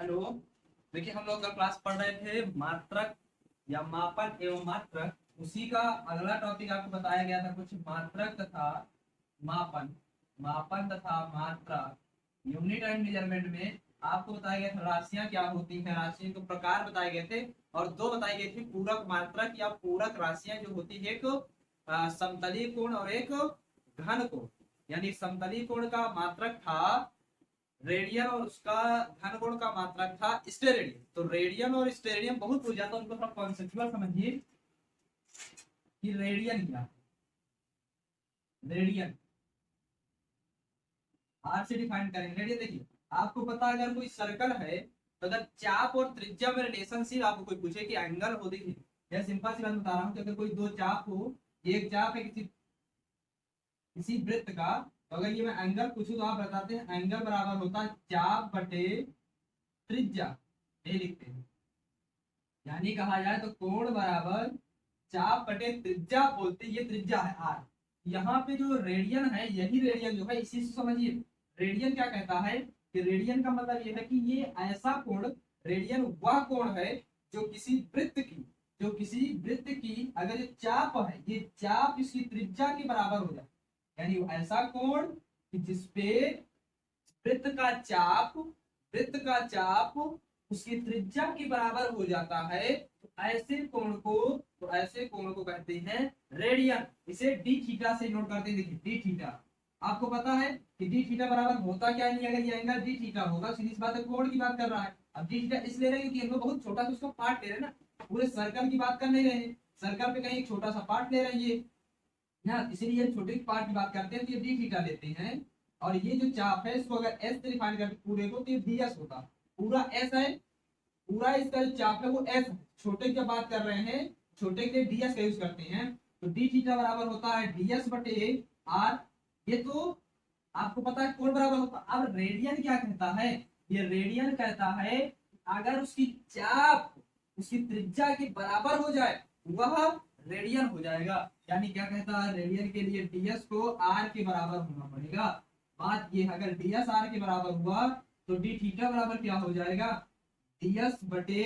Hello. देखिए हम लोग कल क्लास पढ़ रहे थे मात्रक या मापन एवं मात्रक। उसी का अगला टॉपिक आपको बताया गया था कुछ मात्रक तथा मापन। मापन तथा मात्रा यूनिट एंड मेजरमेंट में आपको बताया गया था राशियां क्या होती हैं, राशियों के प्रकार बताए गए थे और दो बताई गई थी पूरक मात्रक या पूरक राशियां जो होती है एक समतलीय कोण और एक घन कोण। यानी समतलीय कोण का मात्रक था रेडियन और उसका घन कोण का मात्रक था स्टेरेडियन। तो रेडियन और स्टेरेडियन बहुत पूछ जाता है, उनको थोड़ा कॉन्सेप्चुअल समझिए कि रेडियन क्या है। रेडियन आर से डिफाइन करेंगे। रेडियन देखिए आपको पता है अगर कोई सर्कल है तो अगर चाप और त्रिज्या में रिलेशनशिप आपको कोई पूछे कि एंगल हो, देखिए यह सिंपल सी बात बता रहा हूँ कि अगर कोई दो चाप हो, एक चाप है किसी किसी वृत्त का, तो अगर ये मैं एंगल पूछूं तो आप बताते हैं एंगल बराबर होता है चाप बटे त्रिज्या। ये लिखते हैं, यानी कहा जाए तो कोण बराबर चाप बटे त्रिज्या बोलते, ये त्रिज्या है आर। यहाँ पे जो रेडियन है यही रेडियन जो है इसी से समझिए। रेडियन क्या कहता है कि रेडियन का मतलब ये है कि ये ऐसा कोण, रेडियन वह कोण है जो किसी वृत्त की, अगर ये चाप है, ये चाप इसकी त्रिज्या के बराबर हो जाए। यानी ऐसा कोण कि जिसपे वृत्त का चाप उसकी त्रिज्या के बराबर हो जाता है, तो ऐसे कोण को कहते हैं रेडियन। इसे डी थीटा से नोट करते हैं। देखिए डी थीटा आपको पता है कि डी थीटा बराबर होता क्या नहीं, अगर ये एंगल डी थीटा होगा, सीधी सी बात है कोण की बात कर रहा है। अब डी थीटा इसलिए रहे क्योंकि हम लोग बहुत छोटा सा उसका पार्ट ले रहे हैं ना, पूरे सर्कल की बात कर नहीं रहे हैं। सर्कल पे कहीं एक छोटा सा पार्ट ले रहे हैं ना, इसीलिए छोटे पार्ट की बात करते हैं तो ये डी थीटा लेते हैं। और ये जो चाप है इसको अगर एस से डिफाइन करते पूरे को तो ये डी एस होता। पूरा एस है, पूरा इसका जो चाप है वो एस है। छोटे की बात कर रहे हैं, छोटे के लिए डी एस का यूज करते हैं। तो डी थीटा बराबर होता है डी एस बटे आर। ये तो आपको पता है कोण बराबर होता है। अब रेडियन क्या कहता है, ये रेडियन कहता है अगर उसकी चाप उसकी त्रिज्या के बराबर हो जाए वह रेडियन हो जाएगा। यानी क्या कहता है, रेडियन के लिए ds को r के बराबर होना पड़ेगा। बात ये है अगर ds r के बराबर हुआ तो d थीटा बराबर क्या हो जाएगा, ds बटे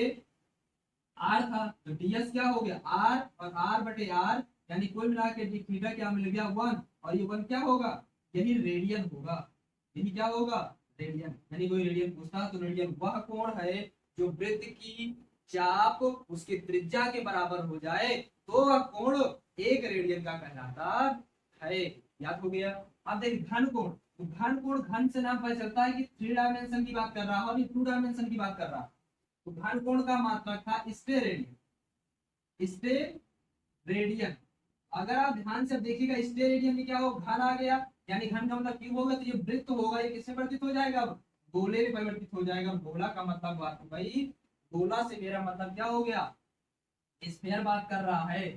r था तो ds क्या हो गया r और r बटे r, यानी कुल मिला के d थीटा क्या मिल गया 1। और ये 1 क्या होगा, यही रेडियन होगा। यही क्या होगा, रेडियन। यानी कोई रेडियन पूछता तो रेडियन वह कोण है जो वृत्त की चाप उसकी त्रिज्या के बराबर हो जाए तो वह कोण एक रेडियन का कहलाता है। याद हो गया। अब देखिए घन कोण, तो घन कोण घन से नाम पता चलता है कि 3 डायमेंशन की बात कर रहा है और ये 2 डायमेंशन की बात कर रहा है। तो घन कोण का मात्रक था स्टेरेडियन। स्टेरेडियन अगर आप ध्यान से देखिएगा स्टेरेडियन में क्या हो, घन आ गया, यानी घन का मतलब क्यूब होगा तो ये वृत्त होगा, ये किससे परिवर्तित हो जाएगा, अब गोले में परिवर्तित हो जाएगा। गोला का मतलब आपको भाई, गोला से मेरा मतलब क्या हो गया, स्फीयर बात कर रहा है,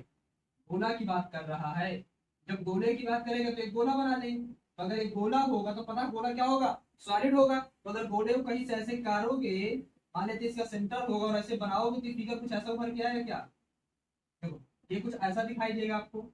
गोला की बात कर रहा है। जब गोले की बात करेगा तो एक गोला बना लेंगे। तो अगर एक गोला होगा तो पता गोला क्या होगा, सॉलिड होगा। तो अगर गोले को कहीं से ऐसे कारोगे, मान लेते इसका सेंटर होगा और ऐसे बनाओगे तो फिगर कुछ ऐसा उभर के आएगा क्या, देखो ये कुछ ऐसा दिखाई देगा आपको,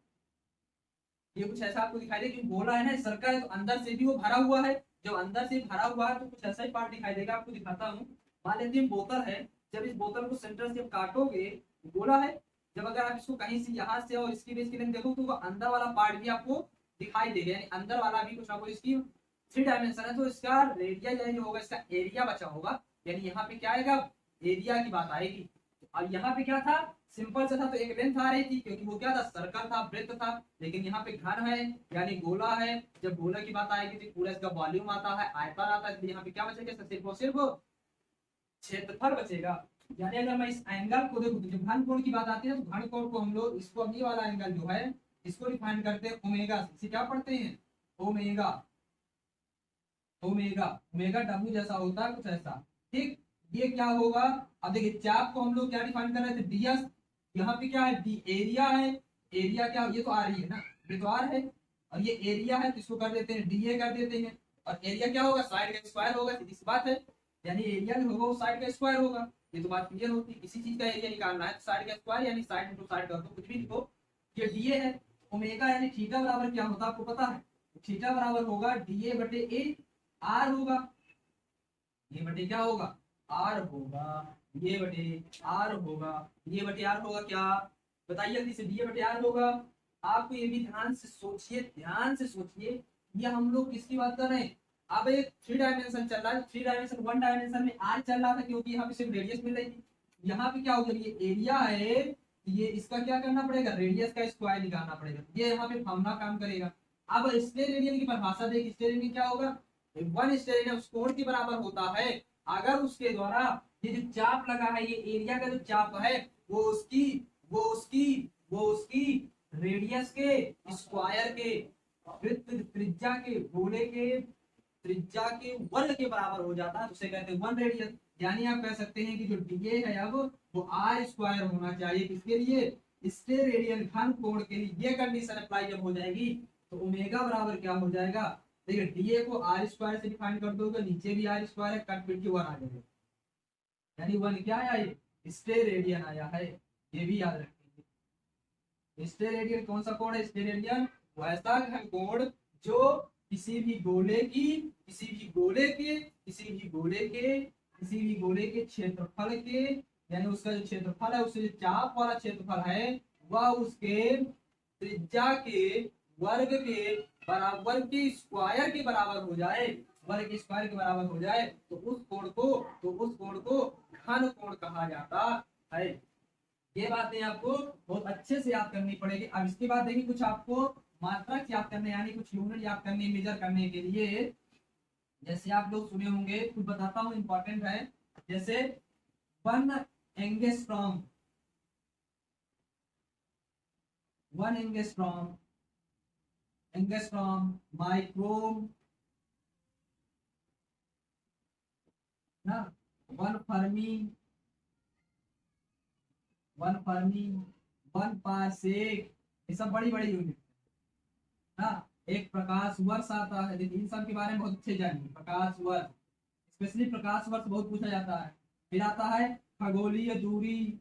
ये कुछ ऐसा आपको दिखाई देगा क्योंकि गोला है ना, सर्कल है तो अंदर से भी वो भरा हुआ है। जब अंदर से भरा हुआ है तो कुछ ऐसा ही पार्ट दिखाई देगा। आपको दिखाता हूँ, मान लेते हैं बोतल है, जब इस बोतल को सेंटर से काटोगे गोला है, जब अगर आप इसको कहीं से यहाँ से और इसकी बेस की लेंथ देखो तो वो अंदर वाला पार्ट भी आपको दिखाई देगा, यानी अंदर वाला भी कुछ ना कुछ इसकी 3 डायमेंशन है। तो इसका रेडिया जो होगा, इसका एरिया बचा होगा, यानी यहाँ पे क्या आएगा, एरिया की बात आएगी। और यहाँ पे क्या था, सिंपल सा था तो एक लेंथ आ रही थी क्योंकि वो क्या था, सर्कल था, वृत्त था। लेकिन यहाँ पे घन है यानी गोला है, जब गोला की बात आएगी तो पूरा इसका वॉल्यूम आता है, आयतन आता है, यहाँ पे क्या बचेगा, सिर्फ और सिर्फ क्षेत्रफल बचेगा। यानी अगर मैं इस एंगल को देखूं तो जब घन कोण की बात आती है तो घन कोण को हम लोग इसको अभी वाला एंगल जो है इसको डिफाइन करते हैं ओमेगा से। इसे क्या पढ़ते हैं, ओमेगा। ओमेगा ओमेगा डब्ल्यू जैसा होता है कुछ ऐसा, ठीक। ये क्या होगा, अब देखिए चाप को हम लोग क्या डिफाइन कर रहे थे, डीएस। यहाँ पे क्या है, डी एरिया है। एरिया क्या, ये तो आर ही है ना, ये तो आर है और ये एरिया है तो इसको कर देते हैं डीए कर देते हैं। और एरिया क्या होगा, साइड का स्क्वायर होगा, सीधी सी बात है। यानी एरिया जो होगा वो साइड का स्क्वायर होगा। ये तो बात क्लियर होती है, किसी चीज का एरिया निकालना है तो साइड का स्क्वायर, यानी साइड इंटू साइड कर दो, कुछ भी लिखो। ये डीए है। ओमेगा यानी थीटा बराबर क्या होता है आपको पता है, थीटा बराबर होगा डीए बटे ए आर होगा। ये बटे क्या होगा, आर होगा, ये बटे आर होगा, ये बटे आर होगा क्या, बताइए जल्दी से, डी बटे आर होगा। आपको ये भी ध्यान से सोचिए, ध्यान से सोचिए, ये हम लोग किसकी बात कर रहे हैं। अब एक थ्री डायमेंशन चल रहा है, थ्री डायमेंशन वन डायमेंशन में आर चल रहा था क्योंकि यहाँ पे सिर्फ रेडियस मिल रही थी। यहाँ पे क्या हो गया, ये एरिया है, ये इसका क्या करना पड़ेगा, रेडियस का स्क्वायर निकालना पड़ेगा, ये यहाँ पे फॉर्मूला काम करेगा। अब स्टेरेडियन की परिभाषा देख, स्टेरेडियन क्या होगा, वन स्टेरेडियन उस कोण के बराबर होता है अगर उसके द्वारा ये जो चाप लगा है, ये एरिया का जो चाप है वो उसकी वो उसकी वो उसकी रेडियस के स्क्वायर के वृत्त त्रिज्या के गोले के त्रिज्या के वर्ग के बराबर हो जाता है, उसे कहते हैं वन रेडियस। यानी आप कह सकते हैं कि जो डीए है अब वो आर स्क्वायर होना चाहिए, किसके लिए, स्टेरेडियन घन कोण के लिए। ये कंडीशन अप्लाई जब हो जाएगी तो ओमेगा बराबर क्या हो जाएगा, देखिए डीए को आर स्क्वायर से डिफाइन कर दोगे, नीचे भी आर स्क्वायर है, कट पिट के वन आ जाएगा, यानी वन क्या आया, ये स्टेरेडियन आया है, ये भी याद रखेंगे। स्टेरेडियन कौन सा कोण है, स्टेरेडियन वैसा घन कोण जो किसी भी गोले की किसी भी गोले के किसी भी गोले के किसी भी गोले के क्षेत्रफल के, यानी उसका जो क्षेत्रफल है, उससे जो चाप वाला क्षेत्रफल है वह उसके त्रिज्या के वर्ग के बराबर के स्क्वायर के बराबर हो जाए, वर्ग के स्क्वायर के बराबर हो जाए, तो उस कोण को घन कोण कहा जाता है। ये बातें आपको बहुत अच्छे से याद करनी पड़ेगी। अब इसके बाद देखिए कुछ आपको मात्रक याद करने, यानी कुछ यूनिट याद करने, मेजर करने के लिए, जैसे आप लोग सुने होंगे, कुछ बताता हूँ इंपॉर्टेंट है, जैसे 1 एंगस्ट्रॉम, 1 एंगस्ट्रॉम, एंगस्ट्रॉम, माइक्रोम ना, 1 फर्मी, 1 फर्मी, 1 पारसेक, ये सब बड़ी बड़ी यूनिट ना। एक प्रकाश वर्ष आता है, देखिए इन सब के बारे में बहुत अच्छे जानिए, प्रकाश वर्ष, स्पेशली प्रकाश वर्ष बहुत पूछा जाता है। फिर आता है खगोलीय दूरी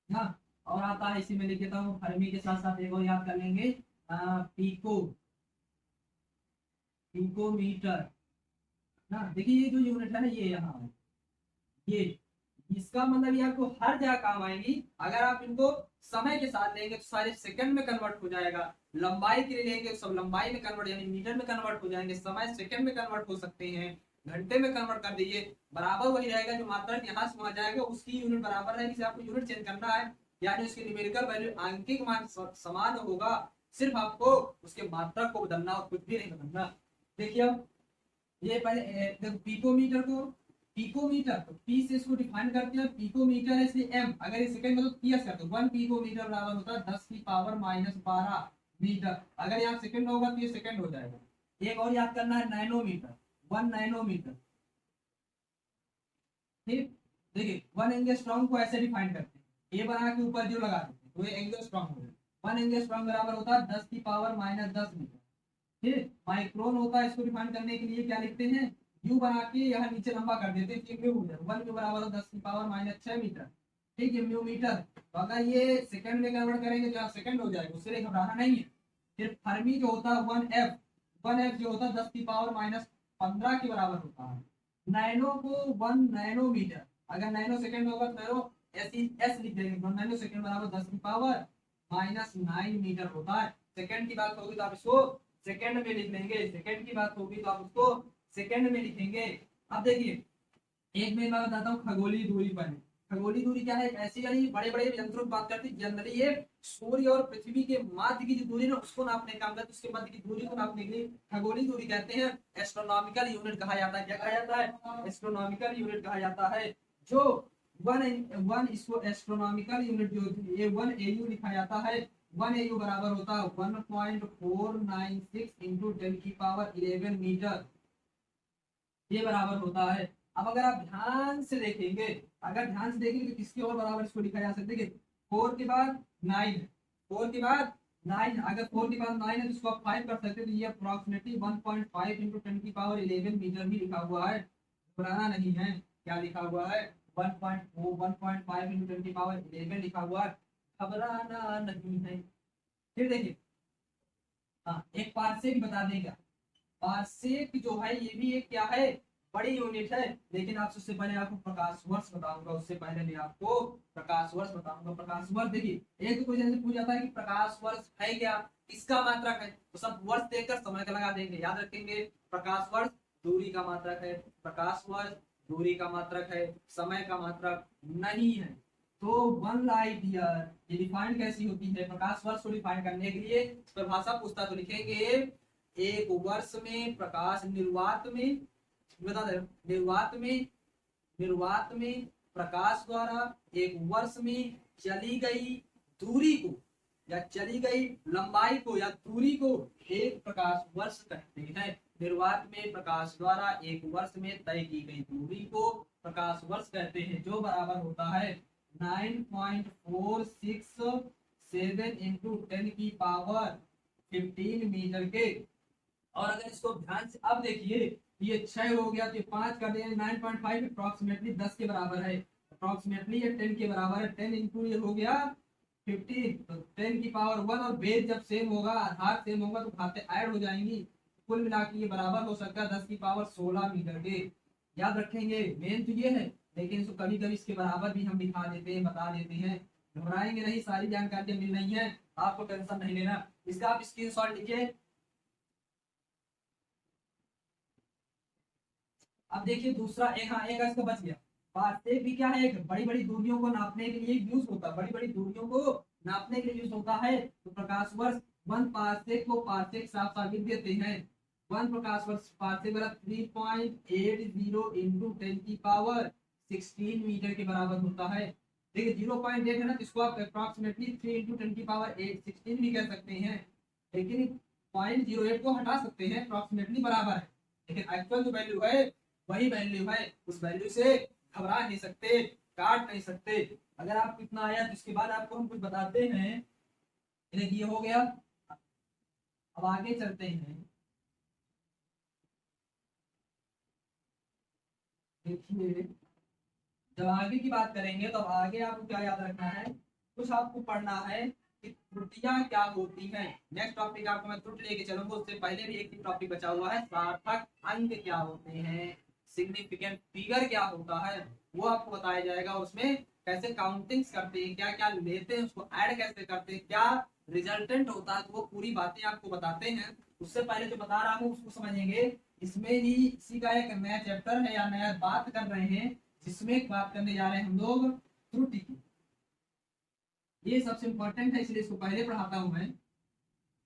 ना, और आता है, इसी में लिख देता हूँ, फर्मी के साथ साथ एक और याद कर लेंगे, पीको, पिकोमीटर ना। देखिए ये जो यूनिट है ना, ये यहाँ है, ये इसका मतलब ये आपको हर जगह काम आएंगी। अगर आप इनको समय के साथ लेंगे तो सारे सेकंड में कन्वर्ट हो जाएगा, लंबाई के लिए लेंगे तो सब लंबाई में कन्वर्ट, यानी मीटर में कन्वर्ट हो जाएंगे, समय सेकंड में कन्वर्ट हो सकते हैं, घंटे में कन्वर्ट कर दीजिए, बराबर वही रहेगा। जो मात्रक यहाँ से वहां जाएगा उसकी यूनिट बराबर रहेगी, आपको यूनिट चेंज करना है, यानी उसकी न्यूमेरिकल वैल्यू आंकिक मान समान होगा, सिर्फ आपको उसके मात्रक को बदलना और कुछ भी नहीं बदलना। देखिए अब ये पहले पिकोमीटर को, पिकोमीटर तो पी से इसको डिफाइन करते हैं, पिकोमीटर है इसलिए एम, अगर ये सेकंड में तो पी कर दो, 1 पिकोमीटर बराबर होता है 10 की पावर -12 मीटर, अगर यहाँ सेकंड होगा तो ये सेकंड हो जाएगा। एक और याद करना है, नैनोमीटर, 1 नैनोमीटर, ठीक। देखिए 1 एंगस्ट्रॉम को ऐसे डिफाइन करते हैं, ए बना के ऊपर जो लगा देते हैं तो ये एंगस्ट्रॉम हो गया, 1 एंगस्ट्रॉम बराबर होता है 10 की पावर -10 मीटर। फिर माइक्रोन होता है, इसको डिफाइन करने के लिए क्या लिखते हैं, यू बना के यहाँ नीचे लंबा कर देते हैं, म्यू मीटर, 1 के बराबर हो 10 की पावर -6 मीटर, ठीक है, म्यू मीटर। तो अगर ये सेकंड में कन्वर्ट करेंगे तो यहाँ सेकंड हो जाएगा, उससे घबराना नहीं है। फिर फर्मी जो होता है 1 एफ, 1 एफ जो होता है 10 की पावर -15 के बराबर होता है। नैनो को 1 नैनोमीटर, अगर नैनो सेकंड होगा तो नैनो एस लिख देंगे, तो नैनो सेकंड बराबर 10 की पावर -9 मीटर होता है। सेकंड की बात होगी तो आप इसको सेकंड में लिख लेंगे, सेकंड की बात होगी तो आप उसको सेकंड में लिखेंगे। अब देखिए एक मैं बताता हूँ खगोलीय दूरी पर, खगोलीय दूरी क्या है, ऐसी यानी बड़े बड़े यंत्रों की बात करते हैं, जनरली ये सूर्य और पृथ्वी के मध्य की जो दूरी ना उसको नापने का काम करते हैं, उसके मध्य की दूरी को नापने के लिए खगोलीय दूरी कहते हैं, एस्ट्रोनॉमिकल यूनिट कहा जाता है। क्या कहा जाता है, एस्ट्रोनॉमिकल यूनिट कहा जाता है। जो वन वन इसको एस्ट्रोनॉमिकल यूनिट जो ये 1 AU लिखा जाता है, 1 AU बराबर होता है 1.496 इंटू 10 की पावर 11 मीटर, ये बराबर होता है। अब अगर आप ध्यान से देखेंगे, अगर ध्यान से देखेंगे तो किसके और बराबर इसको लिखा जा सकता है, 4 के बाद 9, 4 के बाद 9, अगर 4 के बाद 9 है तो इसको आप 5 कर सकते हैं, तो ये अप्रोक्सीमेटली 1.5 इंटू 10 की पावर 11 मीटर भी लिखा हुआ है, घबराना नहीं है। क्या लिखा हुआ है, 1.5 इंटू 10 की पावर 11 लिखा हुआ है, घबराना नहीं है। फिर देखिए हाँ, एक पार्सेक बता देगा, पारसेक जो है ये भी एक क्या है, बड़ी यूनिट है। लेकिन आपसे उससे पहले आपको प्रकाश वर्ष बताऊंगा, उससे पहले मैं आपको प्रकाश वर्ष बताऊंगा। प्रकाश वर्ष देखिए, एक तो क्वेश्चन से पूछ जाता है कि प्रकाश वर्ष है क्या, किसका मात्रक है, तो सब वर्ष देखकर समय का लगा देंगे, याद रखेंगे। प्रकाश वर्ष दूरी का मात्रक है, प्रकाश वर्ष दूरी का मात्रक है, समय का मात्रक नहीं है। तो 1 लाइट ईयर ये डिफाइन कैसी होती है, प्रकाश वर्ष को डिफाइन करने के लिए परिभाषा पूछता तो लिखेंगे एक वर्ष में प्रकाश निर्वात में, बता दे निर्वात में प्रकाश द्वारा एक वर्ष में चली गई दूरी को या चली गई लंबाई को या दूरी को एक प्रकाश वर्ष कहते हैं। निर्वात में प्रकाश द्वारा एक वर्ष में तय की गई दूरी को प्रकाश वर्ष कहते हैं, जो बराबर होता है 9.467 इंटू 10⁻15 मीटर के। और अगर इसको ध्यान से अब देखिए, ये 6 हो गया तो 5 कर देंगे, 9.5 अप्रोक्सीमेटली 10 के बराबर है, अप्रोक्सीमेटली ये 10 के बराबर है, 10 इंटू ये हो गया 15, तो 10⁻1 और बेस जब सेम होगा, आधार सेम होगा तो खाते ऐड हो जाएंगी, कुल मिला के ये बराबर हो सकता है 10⁻16 मीटर के। याद रखेंगे, मेन तो ये है, लेकिन इसको कभी कभी इसके बराबर भी हम दिखा देते हैं, बता देते हैं, घबराएंगे नहीं, सारी जानकारियां मिल रही है, आपको टेंशन नहीं लेना। इसका आप स्क्रीनशॉट लीजिए। अब देखिए दूसरा एक, हाँ एक इसका बच गया, पारसेक भी क्या है, एक बड़ी बड़ी दूरियों को नापने के लिए यूज होता है, बड़ी बड़ी दूरियों को नापने के लिए यूज होता है। तो प्रकाश वर्ष 1 पारसेक को पारसेक साफ साबित देते हैं, 1 प्रकाश वर्ष पारसेक बराबर 3.80 इंटू 10⁻16 मीटर के बराबर होता है। देखिए 0.8 है ना, तो इसको आप अप्रोक्सीमेटली 3 इंटू 10⁻16 भी कह सकते हैं, लेकिन 0.08 को हटा सकते हैं, अप्रोक्सीमेटली बराबर है, लेकिन एक्चुअल जो वैल्यू है वही वैल्यू है, उस वैल्यू से घबरा नहीं सकते, काट नहीं सकते। अगर आप कितना आया तो इसके बाद आपको हम कुछ बताते हैं। ये हो गया, अब आगे चलते हैं। देखिए जब आगे की बात करेंगे तो आगे आपको क्या याद रखना है, कुछ आपको पढ़ना है कि त्रुटियां क्या होती हैं। नेक्स्ट टॉपिक आपको मैं त्रुटि लेके चलूंगा, उससे पहले भी एक टॉपिक बचा हुआ है, सार्थक अंक क्या होते हैं, सिग्निफिकेंट फिगर क्या होता है, वो आपको बताया जाएगा। उसमें कैसे काउंटिंग्स करते हैं, क्या क्या लेते हैं, उसको ऐड कैसे करते हैं, क्या रिजल्टेंट होता है, तो वो पूरी बातें आपको बताते हैं। उससे पहले जो बता रहा हूँ उसको समझेंगे। इसमें ही इसी का एक नया चैप्टर है या नया बात कर रहे हैं, जिसमें बात करने जा रहे हैं हम लोग त्रुटि की। ये सबसे इंपॉर्टेंट है, इसलिए इसको पहले पढ़ाता हूं मैं।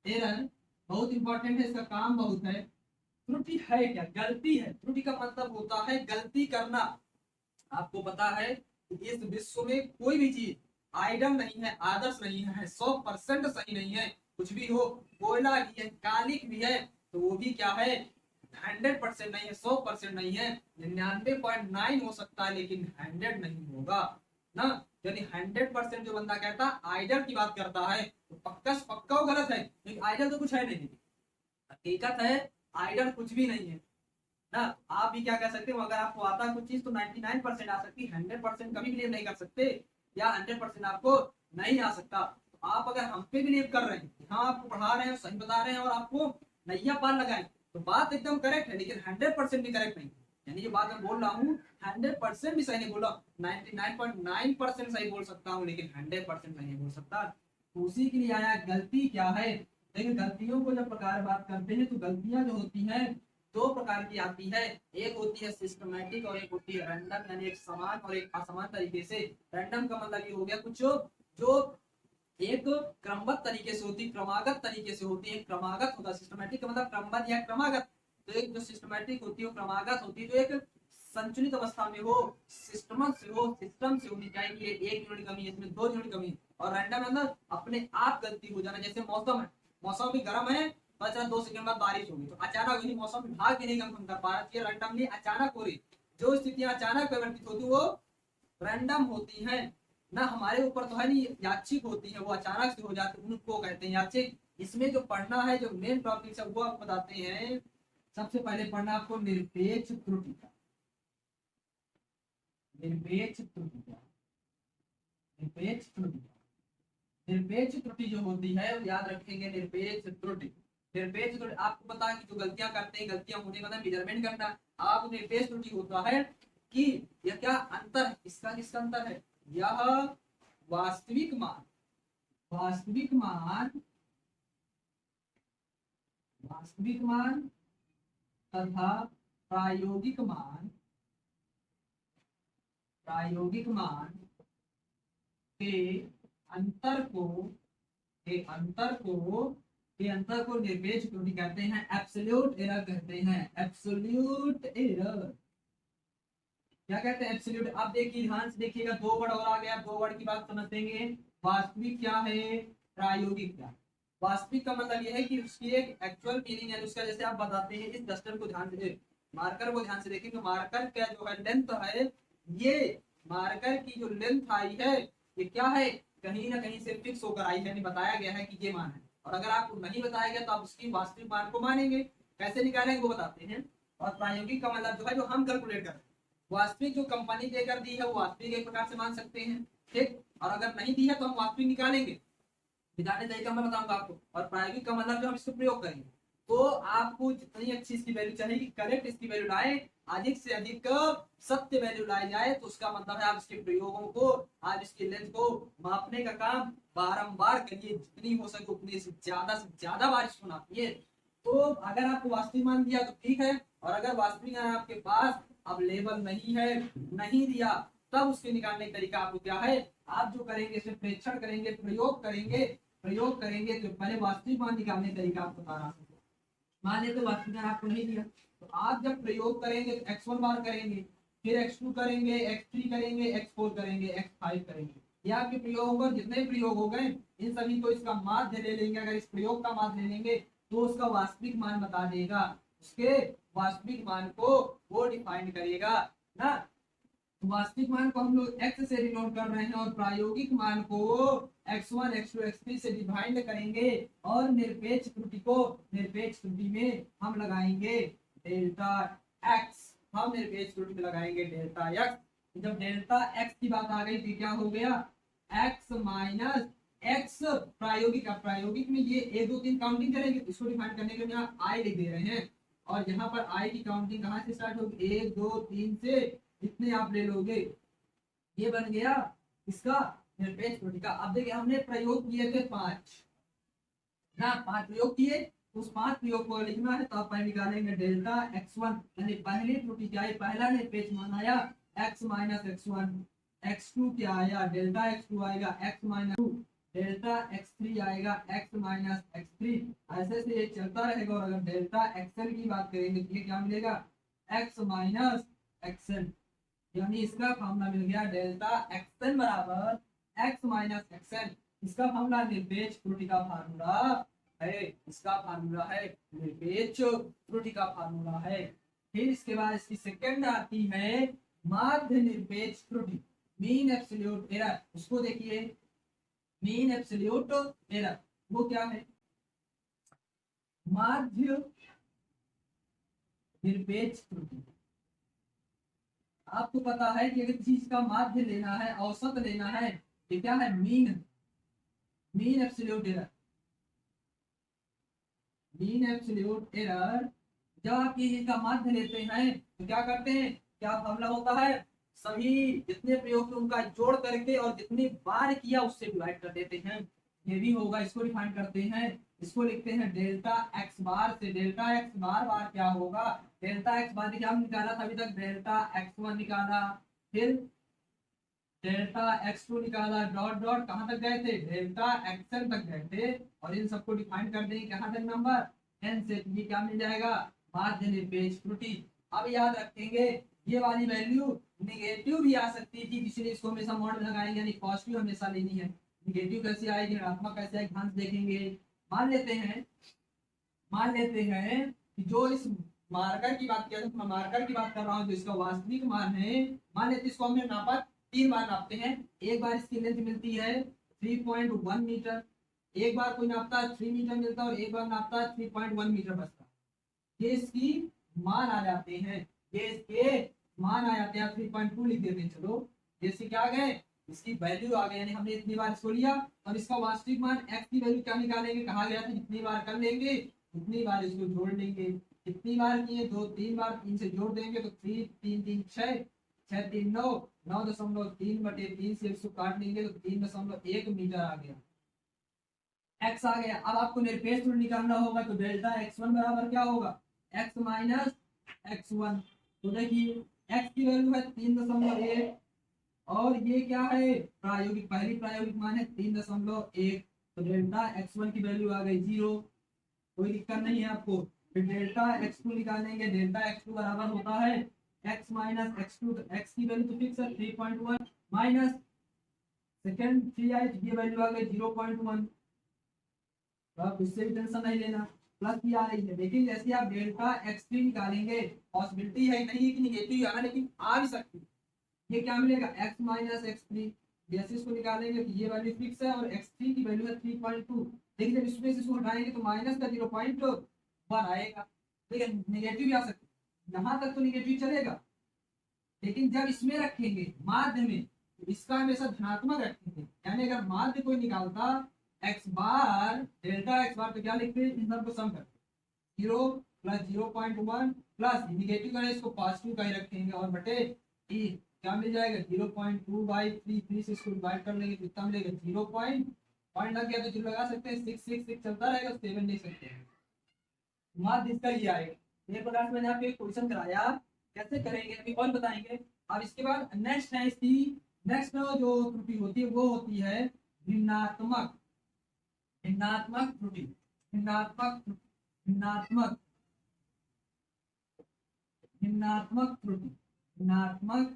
एरर बहुत इंपॉर्टेंट है, इसका काम बहुत है। त्रुटि है क्या, गलती है, त्रुटि का मतलब होता है गलती करना। आपको पता है कि इस विश्व में कोई भी चीज आइडल नहीं है, आदर्श नहीं है, 100% सही नहीं है। कुछ भी हो, कोयला भी है, कालिक भी है, तो वो भी क्या है, 100% नहीं है, 100% नहीं है, 99.9 हो सकता है, लेकिन 100 नहीं होगा ना। यानी 100% जो बंदा कहता आइडल की बात करता है, तो पक्का पक्का वो गलत है, क्योंकि आइडल तो कुछ है नहीं। हकीकत है आइडल कुछ भी नहीं है ना। आप भी क्या कह सकते हो, अगर आपको आता कुछ चीज तो 99% आ सकती, 100% कभी बिलीव नहीं कर सकते, या 100% आपको नहीं आ सकता। तो आप अगर हम पे बिलीव कर रहे हैं, हाँ आपको पढ़ा रहे हैं, सही बता रहे हैं, और आपको नैया पार लगाए, तो बात एकदम करेक्ट है, लेकिन 100% भी करेक्ट नहीं। यानी जो बात मैं बोल रहा हूँ 100% भी सही नहीं बोल रहा, 99.9% सही बोल सकता हूँ, लेकिन 100% सही नहीं बोल सकता। तो उसी के लिए आया गलती क्या है। लेकिन गलतियों को जब प्रकार बात करते हैं, तो गलतियां जो होती हैं दो प्रकार की आती है, एक होती है सिस्टमैटिक और एक होती है रैंडम, यानी एक समान और एक असमान तरीके से। रैंडम का मतलब ये हो गया कुछ जो एक क्रमबद्ध तरीके से होती, क्रमागत तरीके से होती है, क्रमागत होता है। सिस्टमैटिक का मतलब क्रमबद्ध या क्रमागत, तो एक जो सिस्टमैटिक होती है वो क्रमागत होती है, जो एक संचलित अवस्था में हो, सिस्टम से हो, सिस्टम से होनी चाहिए, एक यूनिट कमी है इसमें, 2 यूनिट कमी। और रैंडम अंदर अपने आप गलती हो जाना, जैसे मौसम है, मौसम भी गर्म है, पता चला 2 सेकंड बाद बारिश होगी, तो अचानक ही मौसम विभाग भी नहीं कंफर्म कर पा रहा है, रैंडमली अचानक हो रही। जो स्थितियां अचानक परिवर्तित होती वो रैंडम होती हैं ना, हमारे ऊपर तो है नहीं, यादृच्छिक होती है, वो अचानक से हो जाती है, उनको कहते हैं यादृच्छिक। इसमें जो पढ़ना है, जो मेन टॉपिक है वो आप बताते हैं। सबसे पहले पढ़ना आपको निरपेक्ष त्रुटि का। निरपेक्ष त्रुटि का, निरपेक्ष त्रुटि, निरपेक्ष त्रुटि जो होती है, याद रखेंगे निरपेक्ष त्रुटि। निरपेक्ष त्रुटि आपको पता है कि जो गलतियां करते हैं, गलतियां होने का मतलब मेजरमेंट करना। आप निरपेक्ष त्रुटि होता है कि यह क्या अंतर है, इसका किसका अंतर है, यह वास्तविक मान, वास्तविक मान, वास्तविक मान तथा प्रायोगिक मान, प्रायोगिक मान के अंतर को, के अंतर को, के अंतर को निरपेक्ष त्रुटि कहते हैं, एब्सोल्यूट एरर कहते हैं, एब्सोल्यूट एरर। क्या कहते हैं, एब्सोल्यूट। आप देखिए ध्यान से देखिएगा, दो वर्ड और आ गया, दो वर्ड की बात समझ लेंगे। वास्तविक क्या है, प्रायोगिक क्या। वास्तविक का मतलब यह है कि उसकी एक एक्चुअल मीनिंग है उसका, जैसे आप बताते हैं, इस डस्टर को ध्यान से, मार्कर को ध्यान से देखेंगे, मार्कर का जो है लेंथ है, ये मार्कर की जो लेंथ आई है ये क्या है, कहीं ना कहीं से फिक्स होकर आई है, यानी बताया गया है कि ये मान है। और अगर आपको नहीं बताया गया तो आप उसकी वास्तविक मान को मानेंगे। कैसे निकालेंगे वो बताते हैं। और प्रायोगिक का मतलब जो है जो हम कैलकुलेट कर रहे हैं, वास्तविक जो कंपनी देकर दी है वो वास्तविक एक प्रकार से मान सकते हैं, ठीक। और अगर नहीं दी है तो हम वास्तविक निकालेंगे, निकालने तरीका मैं बताऊंगा आपको। और प्रायोगिक का मतलब जो हम इसको प्रयोग करेंगे, तो आपको जितनी अच्छी इसकी वैल्यू चाहिए, करेक्ट इसकी वैल्यू लाए, अधिक से अधिक सत्य वैल्यू लाई जाए, तो उसका मतलब है आप इसके प्रयोगों को, आप इसकी लेंथ को मापने का काम बारंबार करिए, जितनी हो सके उतनी से ज्यादा बार इसको नापिए। तो अगर आपको वास्तविक मान दिया तो ठीक है, और अगर वास्तविक मान आपके पास अब लेवल नहीं है, नहीं दिया, तब उसके निकालने का तरीका आपको क्या है, आप जो करेंगे इसमें प्रेक्षण करेंगे, प्रयोग करेंगे, प्रयोग करेंगे तो पहले वास्तविक मान निकालने का तरीका आपको बता रहा हूं। मान लेते वास्तविक मान आपको नहीं दिया, तो आप जब प्रयोग करेंगे तो x1 बार करेंगे, फिर x2 करेंगे, x3 करेंगे, x4 करेंगे, x5 करेंगे। ये आपके प्रयोग होगा, जितने प्रयोग हो गए इन सभी को इसका माध्य ले लेंगे। अगर इस प्रयोग का माध्य ले लेंगे तो उसका वास्तविक मान बता देगा, उसके वास्तविक मान को वो डिफाइन करेगा ना। वास्तविक मान को हम लोग x से डिनोट कर रहे हैं, और प्रायोगिक मान को x1, x2, x3 से डिवाइड करेंगे, और निरपेक्ष त्रुटि को, निरपेक्ष त्रुटि में हम लगाएंगे डेल्टा x, हम निरपेक्ष त्रुटि में लगाएंगे डेल्टा x। जब डेल्टा x की बात आ गई तो क्या हो गया, x माइनस x प्रायोगिक। प्रायोगिक में ये 1 2 3 काउंटिंग करेंगे, इसको डिफाइन करने के लिए यहाँ i लिख दे रहे हैं, और यहाँ पर i की काउंटिंग कहाँ से स्टार्ट होगी, 1 2 3 से जितने आप ले लोगे, ये बन गया इसका निरपेक्ष त्रुटि का। अब देखिए हमने प्रयोग किए थे 5 ना, 5 प्रयोग किए, उस 5 प्रयोग को लिखना है, तो आप पहले निकालेंगे डेल्टा x1, यानी पहली त्रुटि क्या है, पहला निरपेक्ष मान आया x माइनस x1, x2 क्या आया, डेल्टा x2 आएगा, x माइनस 2, डेल्टा x3 आएगा, x माइनस x3, ऐसे से ये चलता रहेगा। और अगर डेल्टा xn की बात करेंगे तो ये क्या मिलेगा, x माइनस xn, यानी इसका फॉर्मूला मिल गया डेल्टा xn बराबर x माइनस xn। इसका फॉर्मूला निरपेक्ष त्रुटि का फार्मूला है, इसका फार्मूला है निरपेक्ष त्रुटि का फार्मूला है। फिर इसके बाद इसकी सेकंड आती है माध्य निरपेक्ष त्रुटि, मीन एब्सोल्यूट एरर। उसको देखिए, मीन एब्सोल्यूट एरर वो क्या है, माध्य निरपेक्ष त्रुटि। आपको पता है कि अगर चीज का माध्य लेना है, औसत लेना है, तो क्या है, mean, mean absolute error, mean absolute error. जब आप किसी का माध्य लेते हैं तो क्या करते हैं, क्या फॉर्मूला होता है, सभी जितने प्रयोग उनका जोड़ करके और जितनी बार किया उससे डिवाइड कर देते हैं, ये भी होगा, इसको डिफाइन करते हैं, इसको लिखते हैं डेल्टा एक्स बार से। डेल्टा एक्स बार बार क्या होगा, डेल्टा एक्स बार क्या निकाला था अभी तक, डेल्टा x1 निकाला, फिर डेल्टा x2 निकाला, डॉट डॉट कहां तक गए थे, डेल्टा xn तक गए थे, और इन सबको डिफाइन कर देंगे कहां तक, नंबर n से। ये क्या मिल जाएगा, माध्य निरपेक्ष त्रुटि। अब याद रखेंगे ये वाली वैल्यू नेगेटिव भी आ सकती थी, इसलिए इसको हमेशा मॉड में लगाएंगे, यानी पॉजिटिव हमेशा लेनी है। नेगेटिव कैसे आएगी, ऋणात्मक कैसे आएगी, ध्यान से देखेंगे। मान लेते हैं, मान लेते हैं कि जो इस मार्कर की बात किया, मैं मार्कर की बात कर रहा हूँ, जो इसका वास्तविक मान है, मान लेते इसको हमने नापा, 3 बार नापते हैं। एक बार इसकी लेंथ मिलती है 3.1 मीटर, एक बार कोई नापता है 3 मीटर मिलता है, और एक बार नापता है 3.1 मीटर बचता है। ये इसकी मान आ जाते हैं, ये इसके मान आ जाते हैं, 3.2 लिख देते हैं। चलो जैसे क्या आ गए, इसकी वैल्यू आ गई, यानी हमने इतनी बार इसको लिया, और इसका वास्तविक मान x की वैल्यू क्या निकालेंगे, कहा गया था जितनी बार कर लेंगे कितनी बार इसको जोड़ लेंगे, कितनी बार किए, 2 3 बार, 3 से जोड़ देंगे तो 3 3 3 6, 6 3 9, 9.3/3 से इसको काट लेंगे तो 3.1 मीटर आ गया, x आ गया। अब आपको निरपेक्ष दूरी निकालना होगा तो डेल्टा x1 बराबर क्या होगा, x माइनस x1। तो देखिए x की वैल्यू है 3.1 और ये क्या है प्रायोगिक, पहली प्रायोगिक मान है 3.1, तो डेल्टा x1 की वैल्यू आ गई 0, कोई दिक्कत नहीं है आपको। फिर डेल्टा x2 निकालेंगे, डेल्टा x2 बराबर होता है x माइनस x2, तो x की वैल्यू तो फिक्स है 3.1 माइनस सेकंड 3 आई, ये वैल्यू आ गई 0.1, तो आप इससे भी टेंशन नहीं लेना, प्लस की आ रही है। लेकिन जैसे आप डेल्टा x3 निकालेंगे, पॉसिबिलिटी है नहीं कि निगेटिव आना, लेकिन आ भी सकती है। ये क्या मिलेगा x माइनस x3, जैसे इसको निकालेंगे तो ये वैल्यू फिक्स है और x3 की वैल्यू है 3.2, लेकिन जब इसमें से इसको हटाएंगे तो माइनस का 0.1 आएगा, लेकिन नेगेटिव भी आ सकता है, यहाँ तक तो नेगेटिव चलेगा, लेकिन जब इसमें रखेंगे माध्य में तो इसका हमेशा धनात्मक रखेंगे, यानी अगर माध्य कोई निकालता x बार डेल्टा x बार तो क्या लिखते हैं, इन सबको सम करते 0 प्लस 0.1 प्लस निगेटिव का इसको पॉजिटिव का ही रखेंगे और बटे e क्या मिल जाएगा 0.2/3 से इसको डिवाइड कर लेंगे, कितना मिलेगा 0 पॉइंट लग गया तो 0 लगा सकते हैं, 6 6 6 चलता रहेगा, 7 ले सकते हैं, माध्य इसका ये आएगा। ये प्रकार से मैंने आपको एक क्वेश्चन कराया, कैसे करेंगे अभी और बताएंगे। अब इसके बाद नेक्स्ट है इसकी, नेक्स्ट जो त्रुटि होती है वो होती है भिन्नात्मक, भिन्नात्मक त्रुटि, भिन्नात्मक भिन्नात्मक भिन्नात्मक त्रुटि, भिन्नात्मक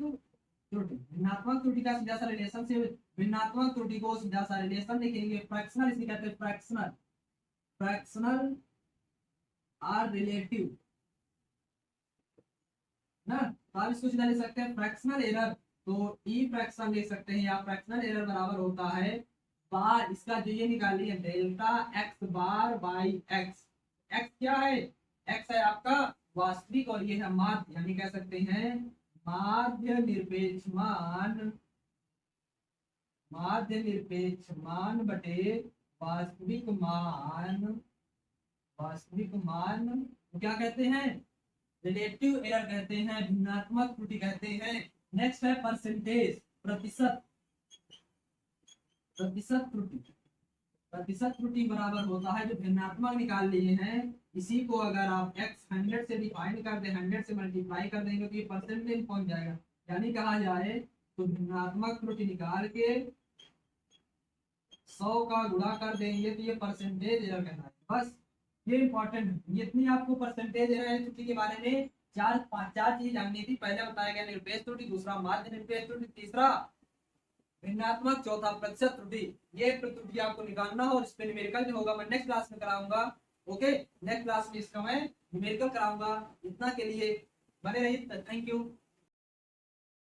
त्रुटि, भिन्नात्मक त्रुटि का सीधा सा रिलेशन से, भिन्नात्मक त्रुटि को सीधा सा रिलेशन लिखेंगे फ्रैक्शनल, इसे कहते हैं फ्रैक्शनल, फ्रैक्शनल आर रिलेटिव ना, तो आप इसको सीधा ले सकते हैं फ्रैक्शनल एरर, तो ई फ्रैक्शन ले सकते हैं, या फ्रैक्शनल एरर बराबर होता है बार, इसका जो ये निकालिए delta x bar by x, x क्या है, x है आपका वास्तविक और ये है माध्य, यानी कह सकते हैं माध्य निरपेक्ष मान, माध्य निरपेक्ष मान बटे वास्तविक मान, वास्तविक मान तो क्या कहते हैं, रिलेटिव एरर कहते हैं, भिन्नात्मक त्रुटि कहते हैं। नेक्स्ट है परसेंटेज, प्रतिशत, प्रतिशत त्रुटि, प्रतिशत त्रुटि बराबर होता है जो भिन्नात्मक निकाल लिए हैं, इसी को अगर आप x 100 से डिफाइन कर दे, 100 से मल्टीप्लाई कर देंगे तो ये परसेंटेज पहुंच जाएगा, यानी कहा जाए तो भिन्नात्मक त्रुटि निकाल के 100 का गुणा कर देंगे तो ये परसेंटेज एरर कहलाएगा। बस ये इंपॉर्टेंट है, इतनी आपको परसेंटेज एरर त्रुटि के बारे में चार चीज जाननी थी। पहले बताया गया निरपेक्ष त्रुटि, दूसरा माध्य निरपेक्ष त्रुटि, तीसरा भिन्नात्मक, चौथा प्रतिशत त्रुटि। ये त्रुटि आपको निकालना हो और इस पे न्यूमेरिकल भी होगा, मैं नेक्स्ट क्लास में कराऊंगा। ओके, नेक्स्ट क्लास में इसका मैं न्यूमेरिकल कराऊंगा। इतना के लिए बने रहिए, थैंक यू।